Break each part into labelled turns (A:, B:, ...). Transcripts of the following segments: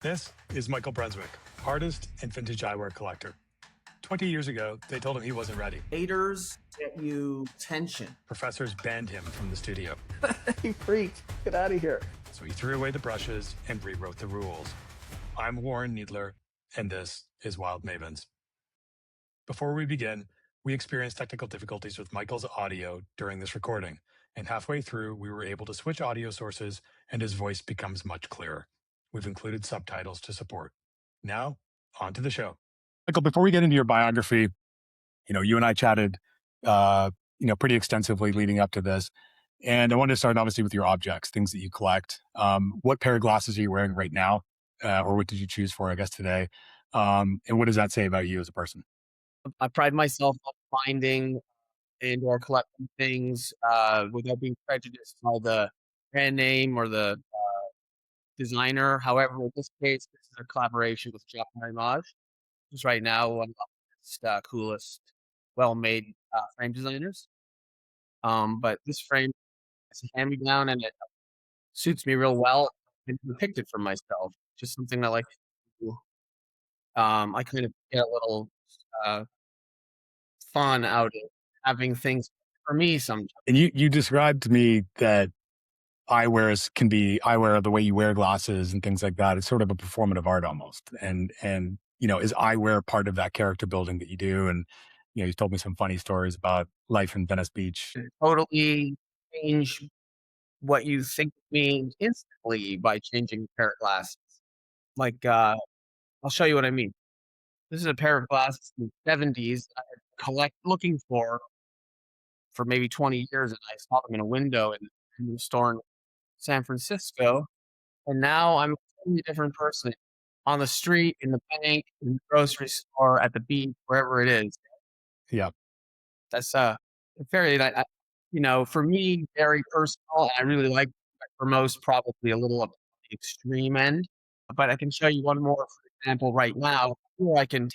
A: This is Michael Brunswick, artist and vintage eyewear collector. 20 years ago, they told him he wasn't ready.
B: Haters get you attention.
A: Professors banned him from the studio.
B: You freak. Get out of here.
A: So he threw away the brushes and rewrote the rules. I'm Warren Needler, and this is Wild Mavens. Before we begin, we experienced technical difficulties with Michael's audio during this recording, and halfway through, we were able to switch audio sources, and his voice becomes much clearer. We've included subtitles to support. Now, on to the show. Michael, before we get into your biography, you and I chatted, pretty extensively leading up to this. And I wanted to start obviously with your objects, things that you collect. What pair of glasses are you wearing right now? Or what did you choose for, I guess, today? And what does that say about you as a person?
B: I pride myself on finding and or collecting things without being prejudiced by the brand name or the designer. However, in this case, this is a collaboration with Japan Image, who's right now one of the best, coolest, well-made frame designers. But this frame is a hand-me-down and it suits me real well. And picked it for myself. Just something I like to do. I kind of get a little fun out of having things for me sometimes.
A: And you described to me that can be eyewear, the way you wear glasses and things like that. It's sort of a performative art almost. And is eyewear part of that character building that you do? And, you told me some funny stories about life in Venice Beach.
B: Totally change what you think of me instantly by changing a pair of glasses. Like, I'll show you what I mean. This is a pair of glasses in the 70s I had looking for maybe 20 years, and I saw them in a window in a store in San Francisco. And now I'm a totally different person on the street, in the bank, in the grocery store, at the beach, wherever it is.
A: Yeah.
B: That's very, for me, very personal. And I really like, for most, probably a little of the extreme end. But I can show you one more, for example, right now, where I can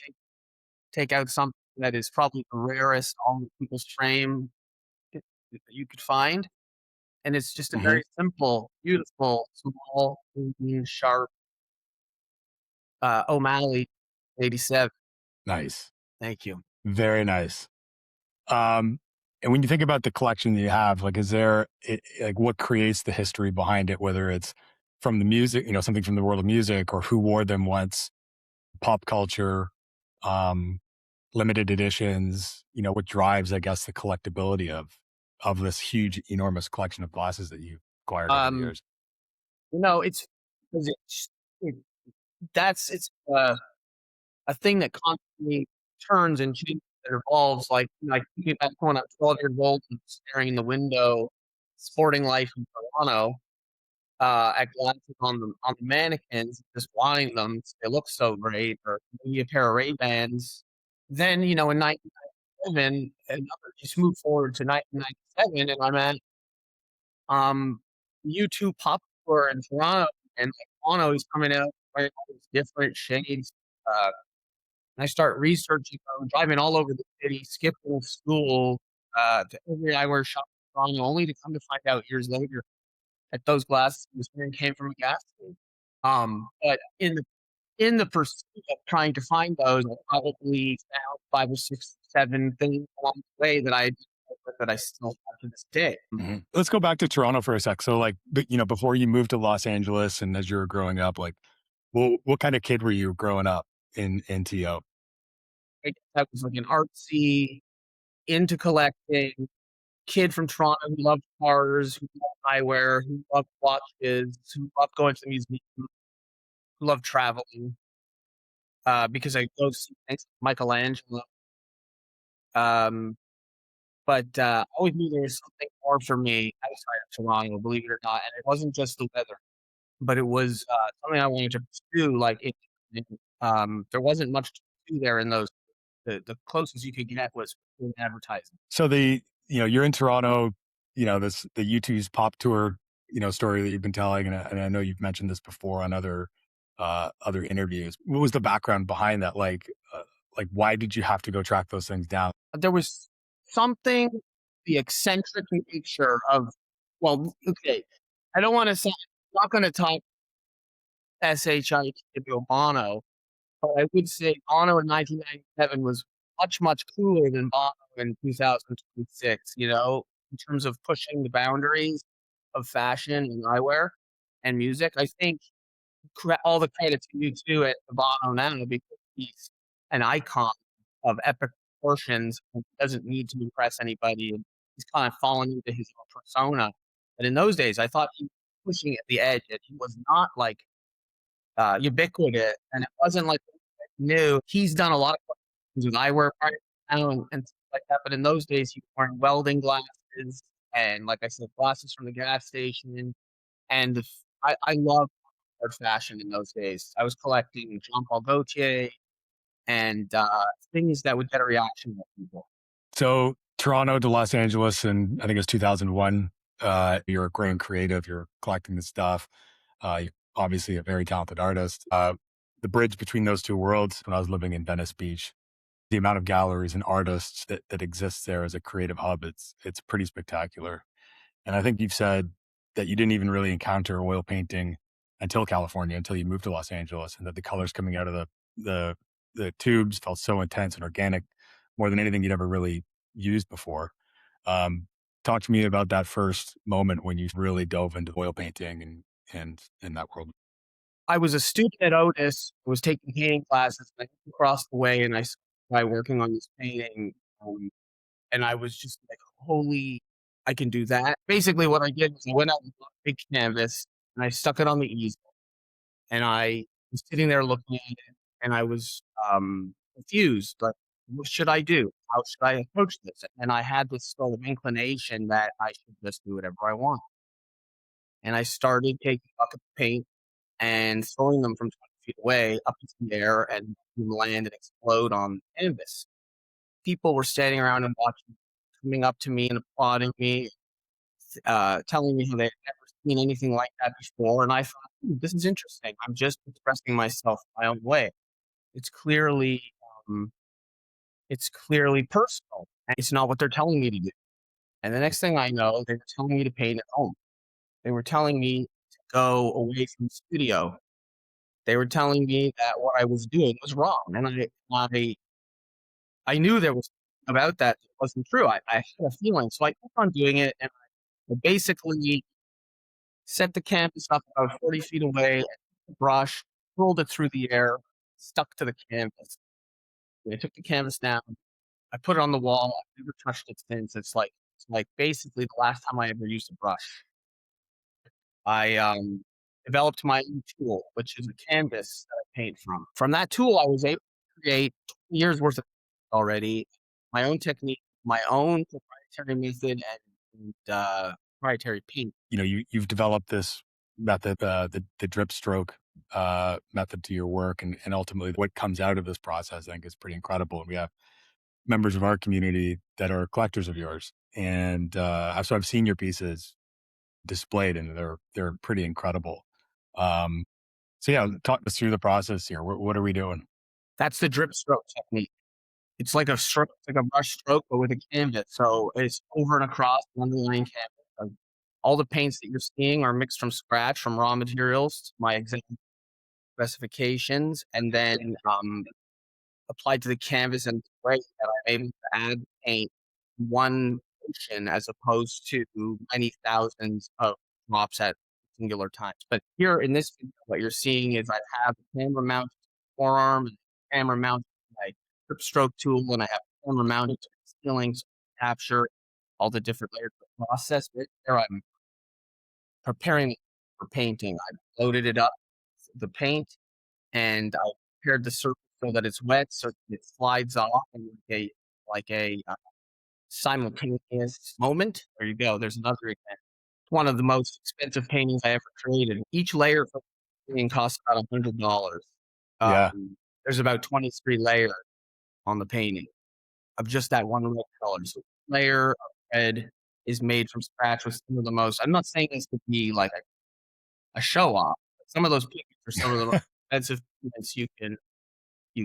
B: take out something that is probably the rarest on people's frame that you could find. And it's just a very simple, beautiful, small, sharp O'Malley 87.
A: Nice.
B: Thank you.
A: Very nice. And when you think about the collection that you have, is there what creates the history behind it, whether it's from the music, something from the world of music, or who wore them once, pop culture, limited editions, what drives, I guess, the collectability of this huge, enormous collection of glasses that you've acquired over the years?
B: It's a thing that constantly turns and changes, that evolves. Like, I think back when I was 12 years old and staring in the window, sporting life in Toronto, at glasses on the mannequins, just wanting them. They look so great, or maybe a pair of Ray-Bans. Then, in 1997, just move forward to 1997, and I'm at U2 Pop Tour in Toronto, and Bono is coming out wearing all these different shades. And I start researching them, driving all over the city, skipping school, to every eyewear shop in Toronto, only to come to find out years later that those glasses he was wearing came from a gas station. But in the pursuit of trying to find those, I probably found 5 or 6, 7 things along the way that I still have to this day.
A: Mm-hmm. Let's go back to Toronto for a sec. So, before you moved to Los Angeles and as you were growing up, what kind of kid were you growing up in TO?
B: I was an artsy, into collecting kid from Toronto who loved cars, who loved eyewear, who loved watches, who loved going to the museum, who loved traveling. Because I go see things like Michelangelo. But I always knew there was something more for me outside of Toronto, believe it or not. And it wasn't just the weather, but it was something I wanted to pursue. There wasn't much to do there in those. The closest you could get was in advertising.
A: So you're in Toronto, the U2's pop tour, story that you've been telling, and I know you've mentioned this before on other interviews. What was the background behind that? Why did you have to go track those things down?
B: There was something, the eccentric nature of, I don't want to say, I'm not going to talk Bono. But I would say Bono in 1997 was much, much cooler than Bono in 2026, in terms of pushing the boundaries of fashion and eyewear and music. I think all the credit to you too at Bono now because he's an icon of epic proportions and doesn't need to impress anybody. And he's kind of fallen into his own persona. But in those days, I thought he was pushing at the edge, and he was not like ubiquitous, and it wasn't like new. He's done a lot of things with eyewear right now and stuff like that. But in those days, he was wearing welding glasses and, like I said, glasses from the gas station. And I love art fashion in those days. I was collecting Jean Paul Gaultier and things that would get a reaction with people.
A: So Toronto to Los Angeles, and I think it was 2001. You're a growing creative. You're collecting this stuff. You're obviously a very talented artist. The bridge between those two worlds, when I was living in Venice Beach, the amount of galleries and artists that exists there as a creative hub, it's pretty spectacular. And I think you've said that you didn't even really encounter oil painting until California, until you moved to Los Angeles, and that the colors coming out of the tubes felt so intense and organic, more than anything you'd ever really used before. Talk to me about that first moment when you really dove into oil painting and in that world.
B: I was a student at Otis. I was taking painting classes, and I came across the way, and I started working on this painting. And I was just like, holy, I can do that. Basically, what I did was I went out and bought a big canvas, and I stuck it on the easel. And I was sitting there looking at it, and I was confused. Like, what should I do? How should I approach this? And I had this sort of inclination that I should just do whatever I want. And I started taking buckets of paint and throwing them from 20 feet away up into the air and land and explode on the canvas. People were standing around and watching, coming up to me and applauding me, telling me how they had never seen anything like that before. And I thought, this is interesting. I'm just expressing myself my own way. It's clearly, um, it's clearly personal. It's not what they're telling me to do. And the next thing I know, they were telling me to paint at home. They were telling me to go away from the studio. They were telling me that what I was doing was wrong. And I knew there was about that wasn't true. I had a feeling. So I kept on doing it. And I basically set the canvas up about 40 feet away, brush, rolled it through the air, stuck to the canvas. And I took the canvas down. I put it on the wall. I've never touched it since. It's like basically the last time I ever used a brush. I developed my own tool, which is a canvas that I paint from. From that tool, I was able to create 20 years worth of already, my own technique, my own proprietary method, and proprietary paint.
A: You've developed this method, the drip stroke method to your work, and ultimately what comes out of this process, I think, is pretty incredible. And we have members of our community that are collectors of yours, and so I've seen your pieces displayed, and they're pretty incredible. So yeah, talk us through the process here. What are we doing?
B: That's the drip stroke technique. It's like a stroke, like a brush stroke, but with a canvas. So it's over and across the underlying canvas. All the paints that you're seeing are mixed from scratch, from raw materials, my exact specifications, and then applied to the canvas. And it's great that I'm able to add paint one motion as opposed to many thousands of drops at singular times. But here in this video, what you're seeing is I have a camera mounted to the forearm, and a camera mounted to my grip stroke tool, and I have a camera mounted to the ceiling to capture all the different layers of the process. But there I'm preparing it for painting. I've loaded it up, the paint, and I prepared the surface so that it's wet, so it slides off in like a simultaneous moment. There you go. There's another example. It's one of the most expensive paintings I ever created. Each layer for the painting costs about $100.
A: Yeah.
B: There's about 23 layers on the painting of just that one red color. So layer of red is made from scratch with some of the most. I'm not saying this to be like a show off. Some of those pigments are some of the most expensive pigments you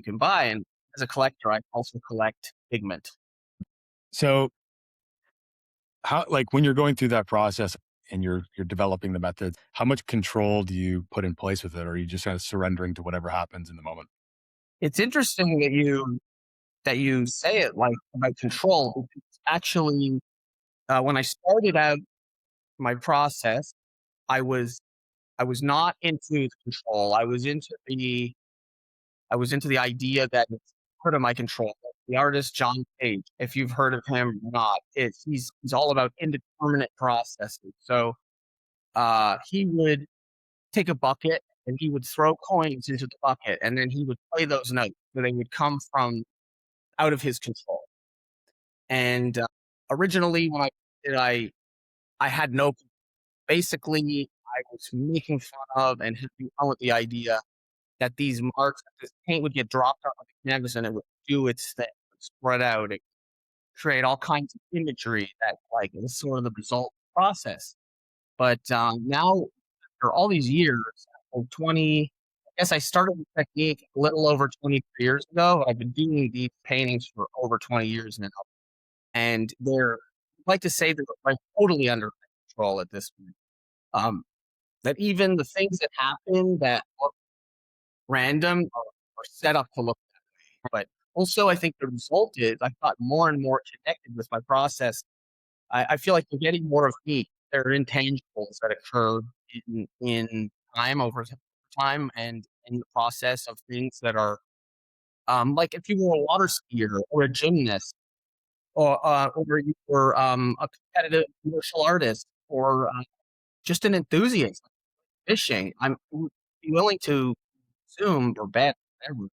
B: can buy. And as a collector, I also collect pigment.
A: So how, like when you're going through that process, and you're developing the methods, how much control do you put in place with it, or are you just kind of surrendering to whatever happens in the moment?
B: It's interesting that you say it like about control. It's actually, when I started out my process, I was I was not into the control. I was into the idea that it's part of my control. The artist John Page, if you've heard of him or not, he's all about indeterminate processes. So he would take a bucket and he would throw coins into the bucket, and then he would play those notes. So they would come from out of his control. And originally, when I did, I had no. Basically, I was making fun of and having fun with the idea that these marks, this paint would get dropped on the canvas and it would do its thing, it would spread out, it create all kinds of imagery that like is sort of the result process. But now, after all these years, after 20, I guess I started the technique a little over 23 years ago. I've been doing these paintings for over 20 years now, and they're, I like to say they're like totally under control at this point. Um, that even the things that happen that look random are set up to look that way. But also, I think the result is I got more and more connected with my process. I feel like they're getting more of me. They're intangibles that occur in time over time and in the process of things that are like if you were a water skier or a gymnast or you were a competitive commercial artist or just an enthusiast fishing. I'm willing to assume or bet whatever.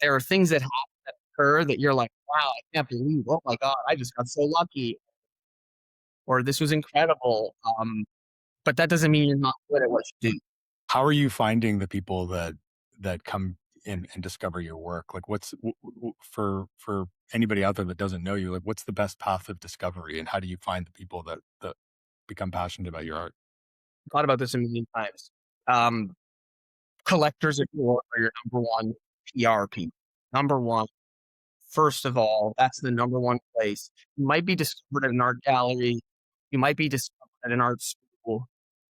B: There are things that happen that occur that you're like, wow, I can't believe. Oh my god, I just got so lucky, or this was incredible. But that doesn't mean you're not good at what you do.
A: How are you finding the people that come in and discover your work? Like, what's for anybody out there that doesn't know you? Like, what's the best path of discovery, and how do you find the people that become passionate about your art?
B: Thought about this a million times. Um, Collectors at your are your number one PR people. Number one, first of all, that's the number one place. You might be discovered at an art gallery. You might be discovered at an art school. You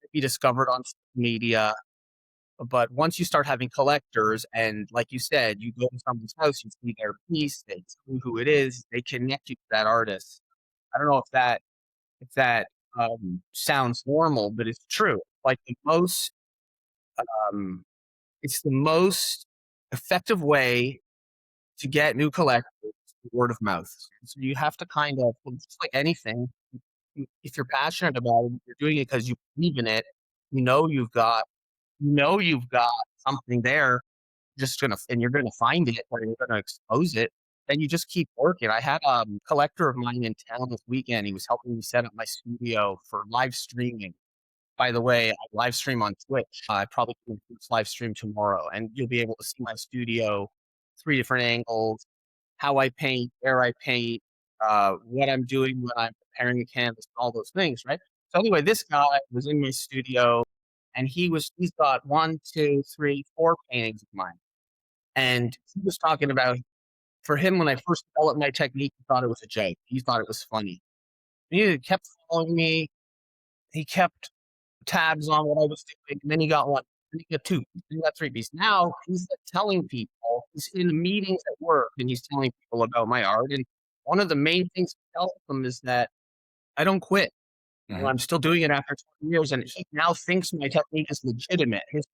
B: might be discovered on social media. But once you start having collectors, and like you said, you go to someone's house, you see their piece, they tell you who it is, they connect you to that artist. I don't know if that sounds normal, but it's true. Like um, it's the most effective way to get new collectors, word of mouth. So you have to kind of, well, just like anything, if you're passionate about it, you're doing it because you believe in it. You know you've got something there. And you're gonna find it, or you're gonna expose it. Then you just keep working. I had a collector of mine in town this weekend. He was helping me set up my studio for live streaming. By the way, I live stream on Twitch. I probably can do this live stream tomorrow, and you'll be able to see my studio, 3 different angles, how I paint, where I paint, what I'm doing when I'm preparing a canvas, all those things, right? So anyway, this guy was in my studio, and he's got one, two, three, 4 paintings of mine, and he was talking about for him when I first developed my technique, he thought it was a joke. He thought it was funny. And he kept following me. He kept tabs on what I was doing, and then he got one, then he got two, then he got 3 pieces. Now he's like telling people, he's in meetings at work, and he's telling people about my art. And one of the main things I tell them is that I don't quit.
A: Mhm.
B: I'm still doing it after 20 years, and he now thinks my technique is legitimate. His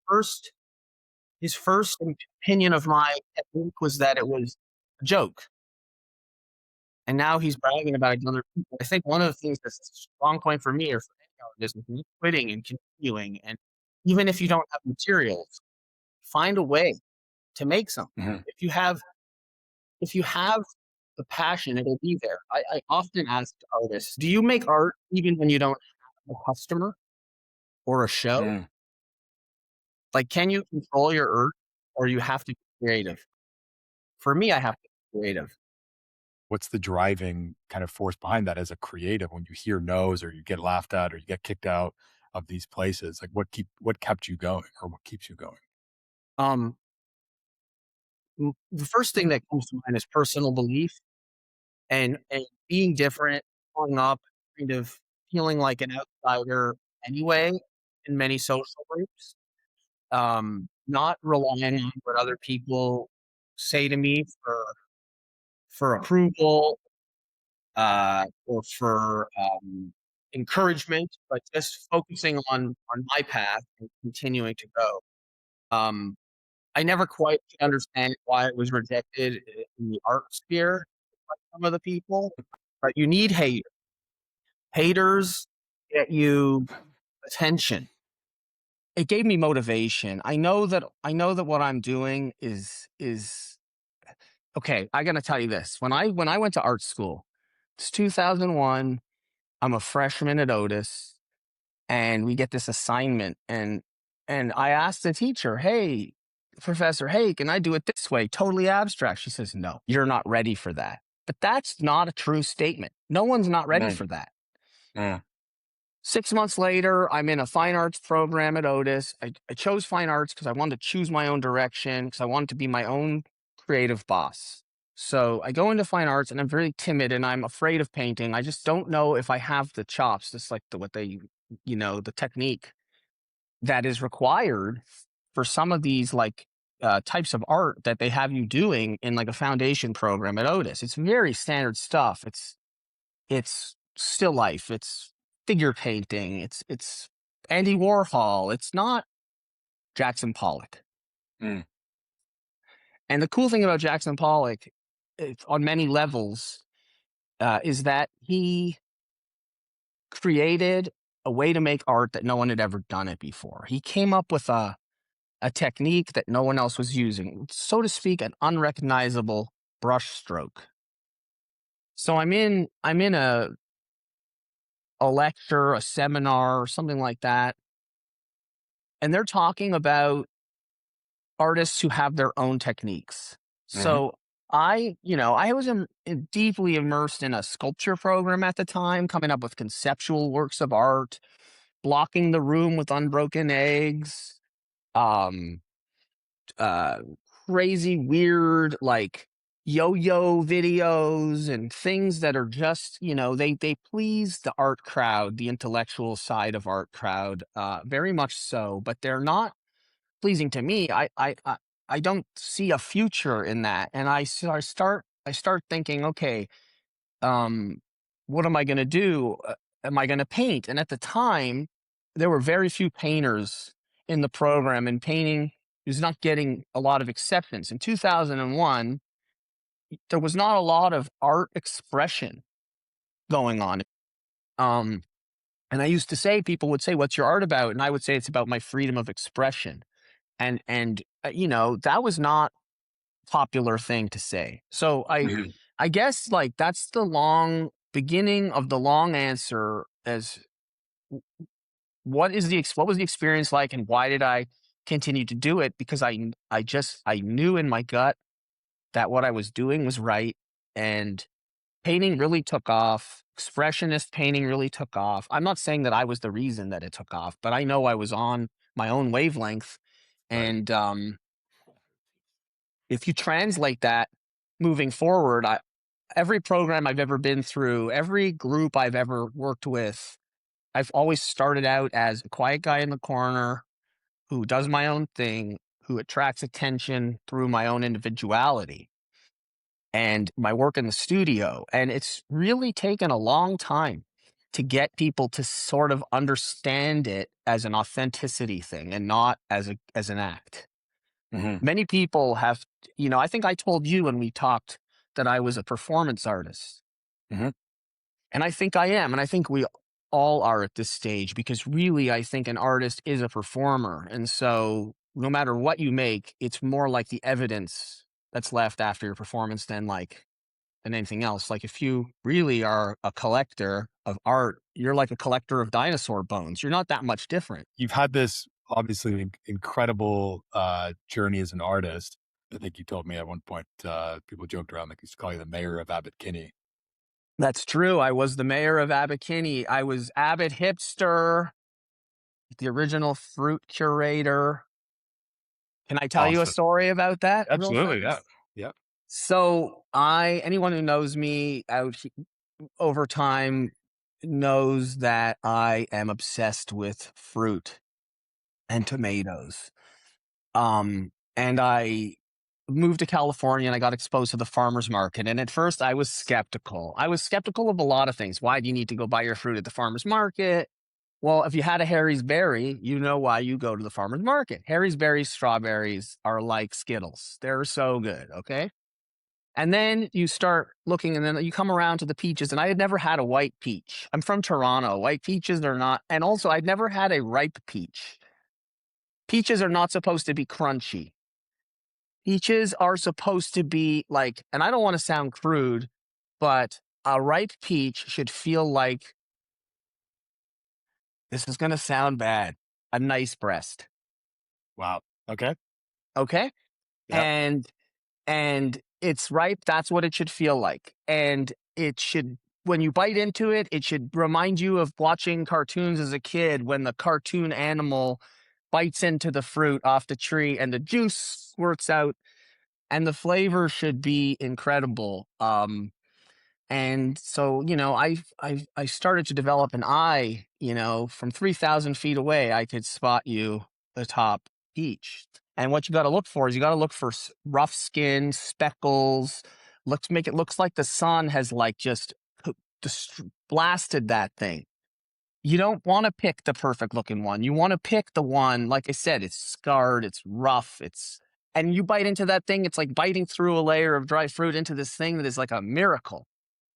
B: first opinion of my technique was that it was a joke, and now he's bragging about it to other people. I think one of the things that's a strong point for me or for any artist is not quitting and continuing. And even if you don't have materials, find a way to make something.
A: Mhm.
B: If you have the passion, it'll be there. I often ask artists, do you make art even when you don't have a customer or a show?
A: Mm.
B: Like, can you control your art or you have to be creative? For me, I have to be creative.
A: What's the driving kind of force behind that as a creative when you hear no's or you get laughed at or you get kicked out of these places? Like, what kept you going, or what keeps you going?
B: Um, the first thing that comes to mind is personal belief and being different, growing up, kind of feeling like an outsider anyway in many social groups. Not relying on what other people say to me for approval or for encouragement, but just focusing on my path and continuing to go. Um, I never quite could understand why it was rejected in the art sphere by some of the people, but you need haters. Haters get you attention. It gave me motivation. I know that what I'm doing is okay. I gotta tell you this. When I went to art school, it's 2001. I'm a freshman at Otis, and we get this assignment, and I asked the teacher, "Hey, professor, hey, can I do it this way? Totally abstract." She says, "No, you're not ready for that." But that's not a true statement. No one's not ready
C: Mm,
B: for that.
C: mm,
B: 6 months later, I'm in a fine arts program at Otis. I chose fine arts because I wanted to choose my own direction, because I wanted to be my own creative boss. So I go into fine arts and I'm very timid and I'm afraid of painting. I just don't know if I have the chops, just like the technique that is required for some of these types of art that they have you doing in like a foundation program at Otis. It's very standard stuff. It's still life. It's figure painting. It's Andy Warhol. It's not Jackson Pollock.
C: mm,
B: And the cool thing about Jackson Pollock, on many levels, is that he created a way to make art that no one had ever done it before. He came up with a technique that no one else was using, so to speak, an unrecognizable brush stroke. So I'm in a lecture, a seminar, or something like that, and they're talking about artists who have their own techniques.
C: mhm,
B: So I was deeply immersed in a sculpture program at the time, coming up with conceptual works of art, blocking the room with unbroken eggs, um, uh, crazy, weird, like yo-yo videos and things that are just, they please the art crowd, the intellectual side of art crowd, very much so, but they're not pleasing to me. I don't see a future in that, and I start thinking, okay, um, what am I going to do? Am I going to paint? And at the time, there were very few painters in the program, and painting was not getting a lot of acceptance. In 2001, there was not a lot of art expression going on. Um, and I used to say, people would say, "What's your art about?" And I would say, "It's about my freedom of expression." And that was not popular thing to say. So
C: mhm,
B: I guess like that's the long beginning of the long answer as what was the experience like and why did I continue to do it? Because I knew in my gut that what I was doing was right, and painting really took off. Expressionist painting really took off. I'm not saying that I was the reason that it took off, but I know I was on my own wavelength.
C: right.
B: And if you translate that moving forward, every program I've ever been through, every group I've ever worked with, I've always started out as a quiet guy in the corner who does my own thing, who attracts attention through my own individuality and my work in the studio. And it's really taken a long time to get people to sort of understand it as an authenticity thing and not as an act.
C: Mhm,
B: Many people have, I think I told you when we talked that I was a performance artist.
C: mhm,
B: And I think I am. And I think we all are at this stage, because really, I think an artist is a performer. And so no matter what you make, it's more like the evidence that's left after your performance than anything else. Like if you really are a collector of art, you're like a collector of dinosaur bones. You're not that much different.
A: You've had this obviously incredible journey as an artist. I think you told me at one point, people joked around, like, used to call you the mayor of Abbot Kinney.
B: That's true. I was the mayor of Abbot Kinney. I was Abbot hipster, the original fruit curator. Can I tell you a
A: Awesome.
B: story about that real
A: Absolutely. Yeah.
B: fast?
A: Yeah.
B: So anyone who knows me over time knows that I am obsessed with fruit and tomatoes. And I moved to California and I got exposed to the farmer's market. And at first I was skeptical. I was skeptical of a lot of things. Why do you need to go buy your fruit at the farmer's market? Well, if you had a Harry's berry, you know why you go to the farmer's market. Harry's berries, strawberries are like Skittles. They're so good, okay? And then you start looking and then you come around to the peaches. And I had never had a white peach. I'm from Toronto. White peaches are not. And also, I'd never had a ripe peach. Peaches are not supposed to be crunchy. Peaches are supposed to be like, and I don't want to sound crude, but a ripe peach should feel like, this is going to sound bad, a nice breast.
A: Wow. Okay.
B: Okay.
A: Yep.
B: And it's ripe. That's what it should feel like. And it should, when you bite into it, it should remind you of watching cartoons as a kid when the cartoon animal bites into the fruit off the tree and the juice squirts out and the flavor should be incredible. And so, I started to develop an eye, from 3,000 feet away, I could spot you the top peach. And what you got to look for is you got to look for rough skin, speckles. Make it looks like the sun has like just blasted that thing. You don't want to pick the perfect looking one. You want to pick the one, like I said, it's scarred, it's rough, and you bite into that thing, it's like biting through a layer of dry fruit into this thing that is like a miracle.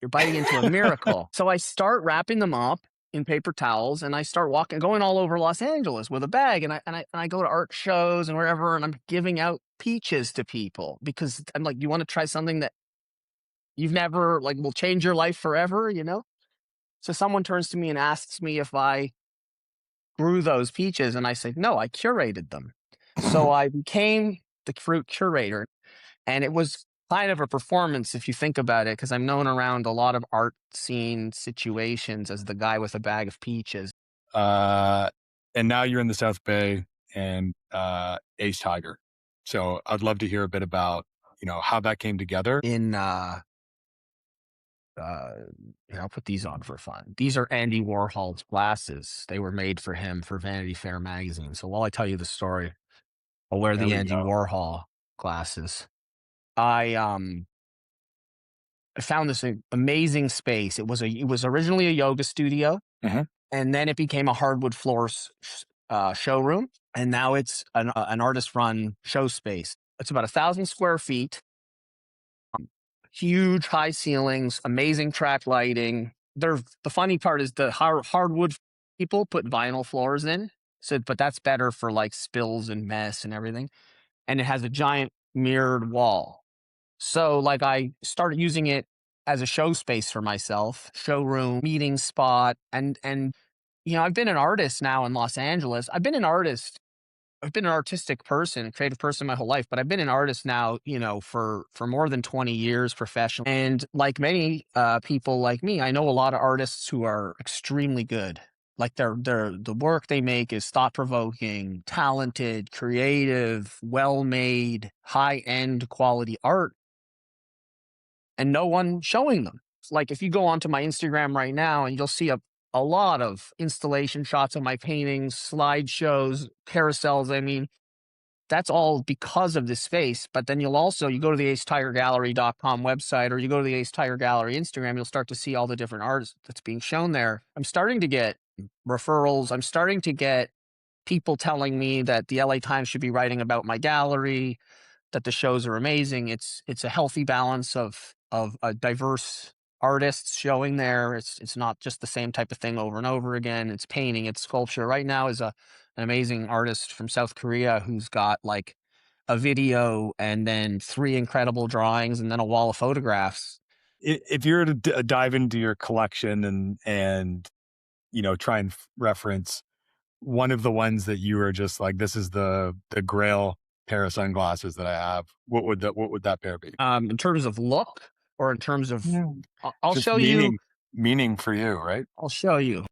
B: You're biting into a miracle. So I start wrapping them up in paper towels and I start going all over Los Angeles with a bag. And I go to art shows and wherever, and I'm giving out peaches to people because I'm like, you want to try something that you've never, like, will change your life forever, So someone turns to me and asks me if I grew those peaches. And I say, no, I curated them. So I became the fruit curator. And it was kind of a performance if you think about it, because I'm known around a lot of art scene situations as the guy with a bag of peaches.
A: And now you're in the South Bay and Ace Tiger. So I'd love to hear a bit about, how that came together.
B: I'll put these on for fun. These are Andy Warhol's glasses. They were made for him for Vanity Fair magazine. So while I tell you the story, I'll wear the Andy Warhol glasses. I found this amazing space. It was originally a yoga studio, and then it became a hardwood floors showroom, and now it's an artist-run show space. It's about 1,000 square feet, huge high ceilings, amazing track lighting. The funny part is the hardwood people put vinyl floors in, but that's better for like spills and mess and everything. And it has a giant mirrored wall. So like I started using it as a show space for myself, showroom, meeting spot. And I've been an artist now in Los Angeles. I've been an artistic person, a creative person my whole life, but I've been an artist now, for more than 20 years professionally. And like many people like me, I know a lot of artists who are extremely good. Like the work they make is thought-provoking, talented, creative, well-made, high-end quality art, and no one showing them. Like if you go onto my Instagram right now and you'll see a lot of installation shots of my paintings, slideshows, carousels. I mean, that's all because of this space. But then you go to the acetigergallery.com website or you go to the Ace Tiger Gallery Instagram, you'll start to see all the different art that's being shown there. I'm starting to get referrals. I'm starting to get people telling me that the LA Times should be writing about my gallery, that the shows are amazing. It's a healthy balance of a diverse artists showing there. It's not just the same type of thing over and over again. It's painting, it's sculpture. Right now is an amazing artist from South Korea who's got like a video and then 3 incredible drawings and then a wall of photographs.
A: If you were to dive into your collection and try and reference one of the ones that you were just like, this is the Grail pair of sunglasses that I have, what would that pair be?
B: In terms of look or in terms of, I'll
A: Just
B: show you.
A: Meaning for you, right?
B: I'll show you.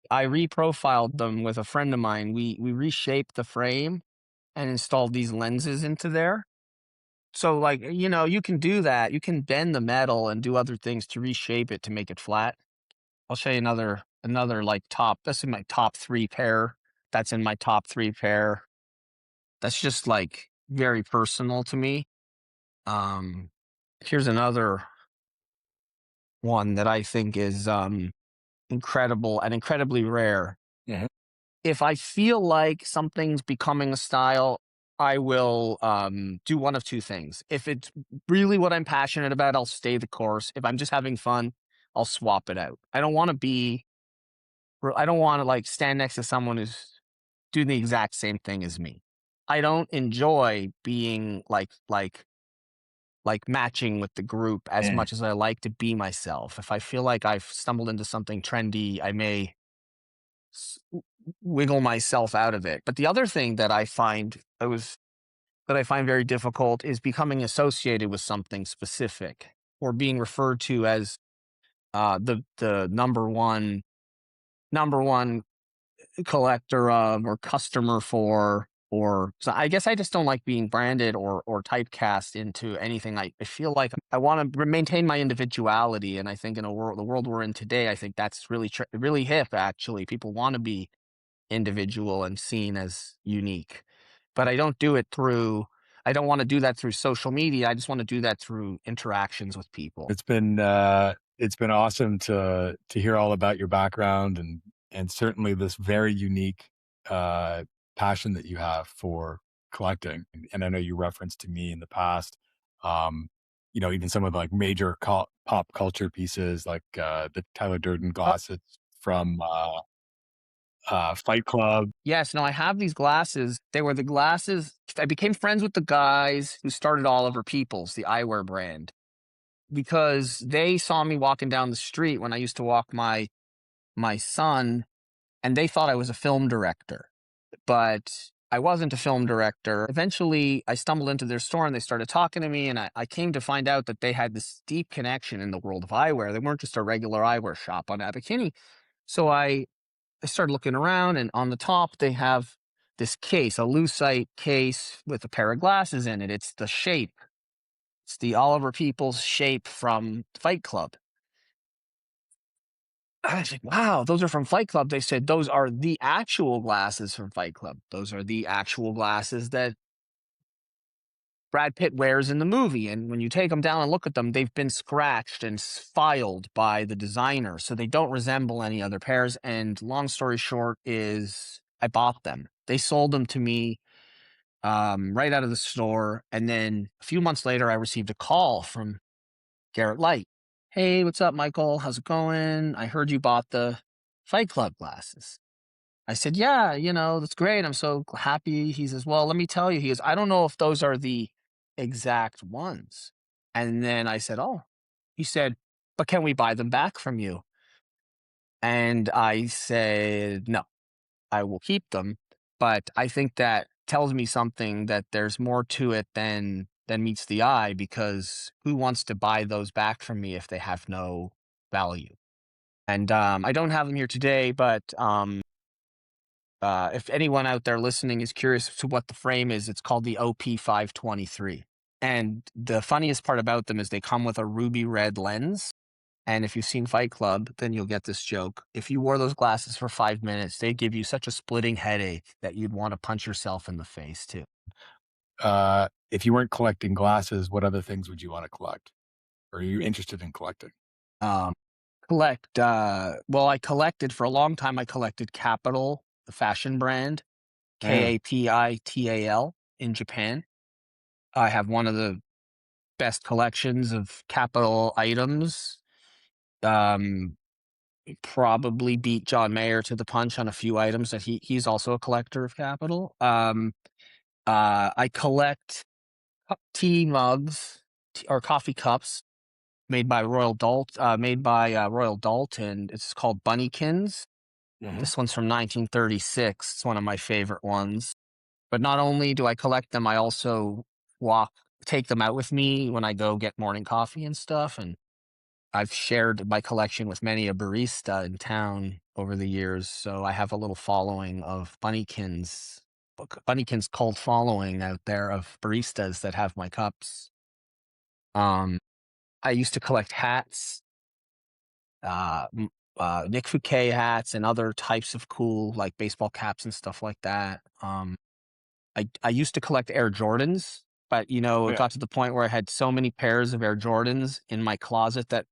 B: I reprofiled them with a friend of mine. We reshaped the frame and installed these lenses into there. So like, you can do that. You can bend the metal and do other things to reshape it to make it flat. I'll show you another like top. That's in my top 3 pair. That's in my top 3 pair. That's just like very personal to me. Here's another one that I think is incredible and incredibly rare.
C: Mhm.
B: If I feel like something's becoming a style, I will do one of 2 things. If it's really what I'm passionate about, I'll stay the course. If I'm just having fun, I'll swap it out. I don't want to like stand next to someone who's doing the exact same thing as me. I don't enjoy being like matching with the group as
C: Mm.
B: much as I like to be myself. If I feel like I've stumbled into something trendy, I may s- wiggle myself out of it. But the other thing that I find very difficult is becoming associated with something specific or being referred to as the number one collector of or customer for. Or so I guess I just don't like being branded or typecast into anything. I feel like I want to maintain my individuality, and I think in the world we're in today, I think that's really hip. Actually, people want to be individual and seen as unique. But I don't do it through I don't want to do that through social media. I just want to do that through interactions with people.
C: It's been awesome to hear all about your background and certainly this very unique passion that you have for collecting. And I know you referenced to me in the past, um, even some of the, like, major pop culture pieces like the Tyler Durden glasses from Fight Club.
B: Yes, no, I have these glasses. They were the glasses. I became friends with the guys who started Oliver Peoples, the eyewear brand, because they saw me walking down the street when I used to walk my son, and they thought I was a film director. But I wasn't a film director. Eventually, I stumbled into their store and they started talking to me, and I came to find out that they had this deep connection in the world of eyewear. They weren't just a regular eyewear shop on Abbot Kinney. So I started looking around, and on the top, they have this case, a lucite case with a pair of glasses in it. It's the shape. It's the Oliver Peoples shape from Fight Club. I was like, wow, those are from Fight Club. They said those are the actual glasses from Fight Club. Those are the actual glasses that Brad Pitt wears in the movie. And when you take them down and look at them, they've been scratched and filed by the designer. So they don't resemble any other pairs. And long story short is I bought them. They sold them to me right out of the store. And then a few months later, I received a call from Garrett Light. Hey, what's up, Michael? How's it going? I heard you bought the Fight Club glasses. I said, yeah, that's great. I'm so happy. He says, well, let me tell you. He goes, I don't know if those are the exact ones. And then I said, oh, he said, but can we buy them back from you? And I said, no, I will keep them. But I think that tells me something that there's more to it than meets the eye, because who wants to buy those back from me if they have no value? And I don't have them here today, but if anyone out there listening is curious to what the frame is, it's called the OP523. And the funniest part about them is they come with a ruby red lens. And if you've seen Fight Club, then you'll get this joke. If you wore those glasses for 5 minutes, they'd give you such a splitting headache that you'd want to punch yourself in the face too.
C: If you weren't collecting glasses, what other things would you want to collect? Or are you interested in collecting?
B: Well, I collected for a long time. I collected Kapital, the fashion brand, Kapital in Japan. I have one of the best collections of Kapital items. Probably beat John Mayer to the punch on a few items that he's also a collector of Kapital. I collect tea mugs or coffee cups made by Royal Dalton. It's called Bunnykins.
C: Mhm.
B: This one's from 1936. It's one of my favorite ones. But not only do I collect them, I also take them out with me when I go get morning coffee and stuff. And I've shared my collection with many a barista in town over the years. So I have a little following of Bunnykins cult following out there of baristas that have my cups. I used to collect hats. Nick Fouquet hats and other types of cool like baseball caps and stuff like that. I used to collect Air Jordans, but you know, it got to the point where I had so many pairs of Air Jordans in my closet that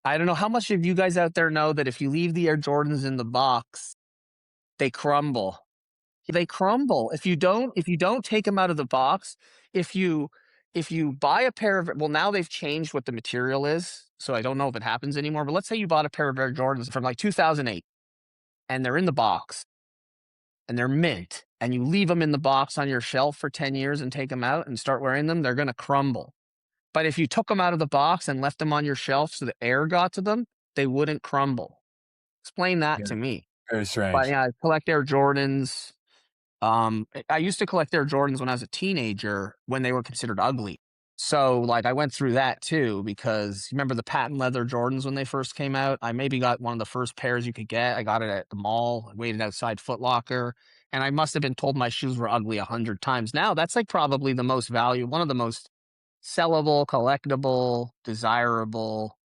B: I don't know how much of you guys out there know that if you leave the Air Jordans in the box, they crumble. They crumble. If you don't take them out of the box, if you buy a pair of, well, now they've changed what the material is, so I don't know if it happens anymore, but let's say you bought a pair of Air Jordans from like 2008 and they're in the box and they're mint and you leave them in the box on your shelf for 10 years and take them out and start wearing them, they're going to crumble. But if you took them out of the box and left them on your shelf so the air got to them, they wouldn't crumble. Explain that to me.
C: Very strange.
B: But yeah, I collect Air Jordans. I used to collect Air Jordans when I was a teenager when they were considered ugly. So like I went through that too, because you remember the patent leather Jordans when they first came out? I maybe got one of the first pairs you could get. I got it at the mall. I waited outside Foot Locker, and I must have been told my shoes were ugly 100 times. Now that's like probably the most one of the most sellable, collectible, desirable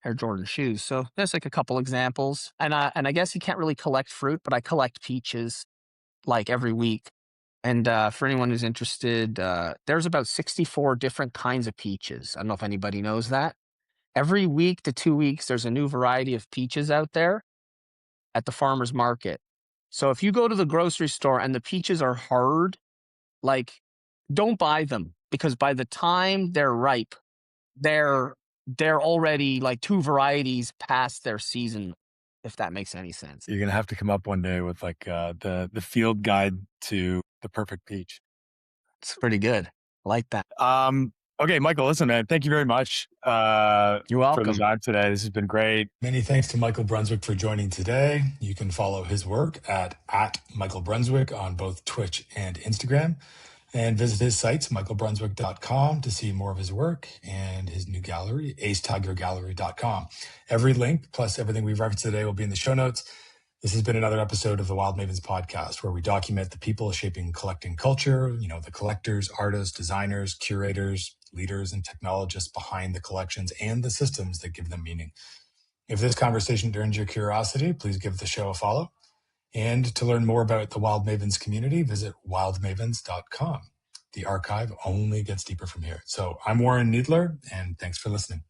B: Air Jordan shoes. So there's like a couple examples. And I guess you can't really collect fruit, but I collect peaches like every week. And for anyone who's interested, there's about 64 different kinds of peaches. I don't know if anybody knows that. Every week to 2 weeks, there's a new variety of peaches out there at the farmer's market. So if you go to the grocery store and the peaches are hard, like don't buy them, because by the time they're ripe, they're already like 2 varieties past their season, if that makes any sense.
C: You're gonna have to come up one day with like the field guide to the perfect peach.
B: It's pretty good. I like that.
C: Okay, Michael, listen, man, thank you very much
B: You're welcome
C: for the time today. This has been great.
A: Many thanks to Michael Brunswick for joining today. You can follow his work at Michael Brunswick on both Twitch and Instagram, and visit his sites, michaelbrunswick.com, to see more of his work and his new gallery, acetigergallery.com. Every link plus everything we've referenced today will be in the show notes. This has been another episode of the Wild Mavens podcast, where we document the people shaping collecting culture, you know, the collectors, artists, designers, curators, leaders, and technologists behind the collections and the systems that give them meaning. If this conversation turns your curiosity, please give the show a follow. And to learn more about the Wild Mavens community, visit wildmavens.com. The archive only gets deeper from here. So I'm Warren Needler, and thanks for listening.